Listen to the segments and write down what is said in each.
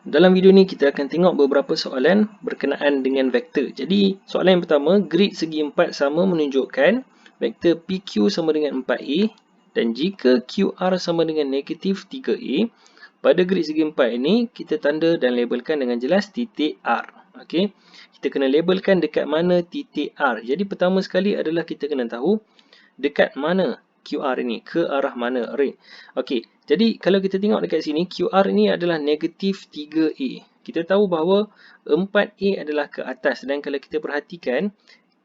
Dalam video ni kita akan tengok beberapa soalan berkenaan dengan vektor. Jadi soalan yang pertama, grid segi 4 sama menunjukkan vektor PQ sama dengan 4A dan jika QR sama dengan negatif 3A, pada grid segi 4 ini kita tanda dan labelkan dengan jelas titik R. Okey, kita kena labelkan dekat mana titik R. Jadi pertama sekali adalah kita kena tahu dekat mana QR ini, ke arah mana array. Okey, jadi kalau kita tengok dekat sini, QR ini adalah negatif 3A. Kita tahu bahawa 4A adalah ke atas dan kalau kita perhatikan,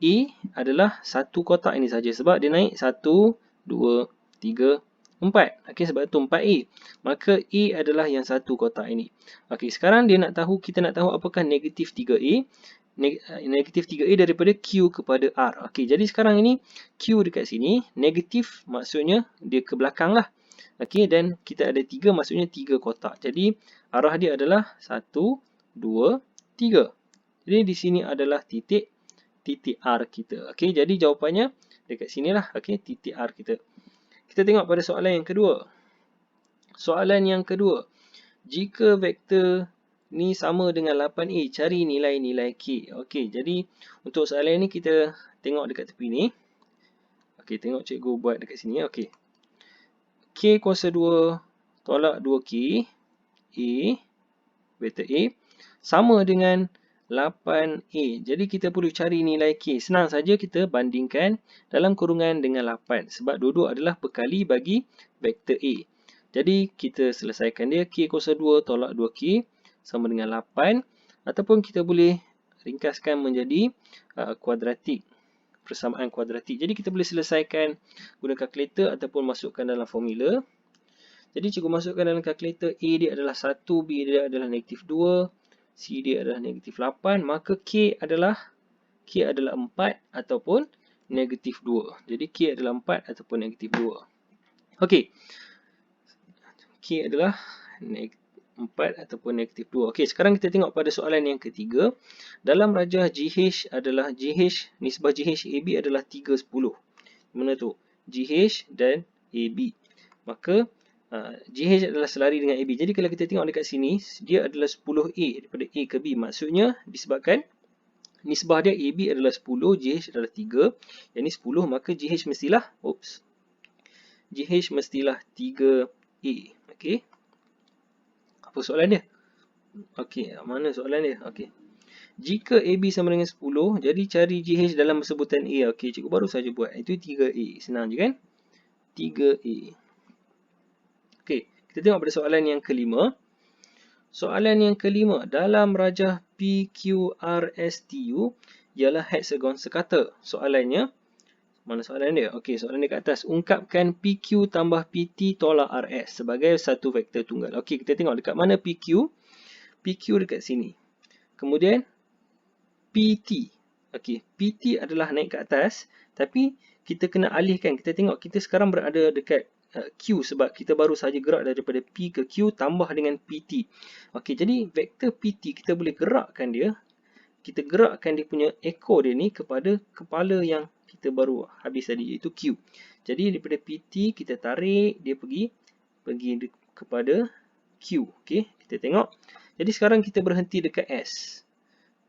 A adalah satu kotak ini saja sebab dia naik 1, 2, 3, 4. Okey, sebab itu 4A. Maka A adalah yang satu kotak ini. Okey, sekarang kita nak tahu apakah negatif 3A. Negatif 3A daripada Q kepada R. Okey, jadi sekarang ini Q dekat sini, negatif maksudnya dia ke belakang lah. Okey, dan kita ada 3 maksudnya 3 kotak. Jadi arah dia adalah 1, 2, 3. Jadi di sini adalah titik R kita. Okey, jadi jawapannya dekat sinilah. Okey, titik R kita. Kita tengok pada soalan yang kedua. Soalan yang kedua. Jika vektor ni sama dengan 8A, cari nilai-nilai K. Okey, jadi untuk soalan ni kita tengok dekat tepi ni. Okey, tengok cikgu buat dekat sini. Okey. K kuasa 2 tolak 2K, A, vektor A, sama dengan 8A. Jadi kita perlu cari nilai K. Senang saja kita bandingkan dalam kurungan dengan 8. Sebab dua-dua adalah perkali bagi vektor A. Jadi kita selesaikan dia. K kuasa 2 tolak 2K sama dengan 8. Ataupun kita boleh ringkaskan menjadi kuadratik. Persamaan kuadratik. Jadi kita boleh selesaikan guna kalkulator ataupun masukkan dalam formula. Jadi cikgu masukkan dalam kalkulator. A dia adalah 1, B dia adalah negatif 2, C dia adalah negatif 8. Maka K adalah 4 ataupun negatif 2. Jadi K adalah 4 ataupun negatif 2. Okey. K adalah 4 ataupun negatif 2. Okey, sekarang kita tengok pada soalan yang ketiga. Dalam rajah GH nisbah GH AB adalah 3:10. Mana tu? GH dan AB. Maka GH adalah selari dengan AB. Jadi kalau kita tengok dekat sini, dia adalah 10A daripada A ke B. Maksudnya disebabkan nisbah dia AB adalah 10, GH adalah 3. Yang ni 10, maka GH mestilah 3A. Okey. Apa soalan dia? Okey, mana soalan dia? Okey. Jika AB sama dengan 10, jadi cari GH dalam sebutan A. Okey, cikgu baru saja buat. Itu 3A. Senang je kan? 3A. Okey, kita tengok pada soalan yang kelima. Soalan yang kelima, dalam rajah PQRSTU ialah heksagon sekata. Soalannya, mana soalan dia? Okey, soalan dia kat atas. Ungkapkan PQ tambah PT tolak RS sebagai satu vektor tunggal. Okey, kita tengok dekat mana PQ. PQ dekat sini. Kemudian PT. Okey, PT adalah naik ke atas. Tapi kita kena alihkan. Kita tengok kita sekarang berada dekat Q sebab kita baru saja gerak daripada P ke Q tambah dengan PT. Okey, jadi vektor PT kita boleh gerakkan dia. Kita gerakkan dia punya ekor dia ni kepada kepala yang kita baru habis tadi, iaitu Q. Jadi daripada PT kita tarik dia pergi kepada Q. Okey, kita tengok. Jadi sekarang kita berhenti dekat S.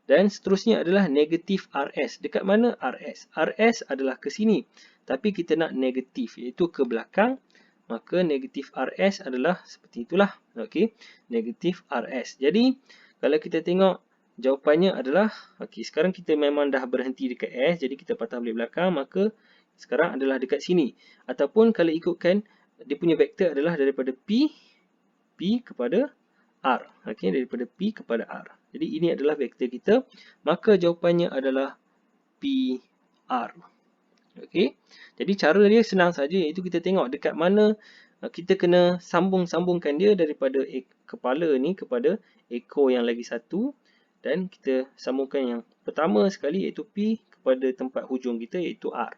Dan seterusnya adalah negatif RS. Dekat mana RS? RS adalah ke sini. Tapi kita nak negatif, iaitu ke belakang. Maka negatif RS adalah seperti itulah. Okey, negatif RS. Jadi kalau kita tengok jawapannya adalah, okey, sekarang kita memang dah berhenti dekat S, jadi kita patah balik belakang, maka sekarang adalah dekat sini. Ataupun kalau ikutkan, dia punya vektor adalah daripada P kepada R. Okey, daripada P kepada R. Jadi ini adalah vektor kita, maka jawapannya adalah PR. Okey, jadi cara dia senang saja, iaitu kita tengok dekat mana kita kena sambungkan dia daripada kepala ni kepada ekor yang lagi satu. Dan kita sambungkan yang pertama sekali iaitu P kepada tempat hujung kita iaitu R.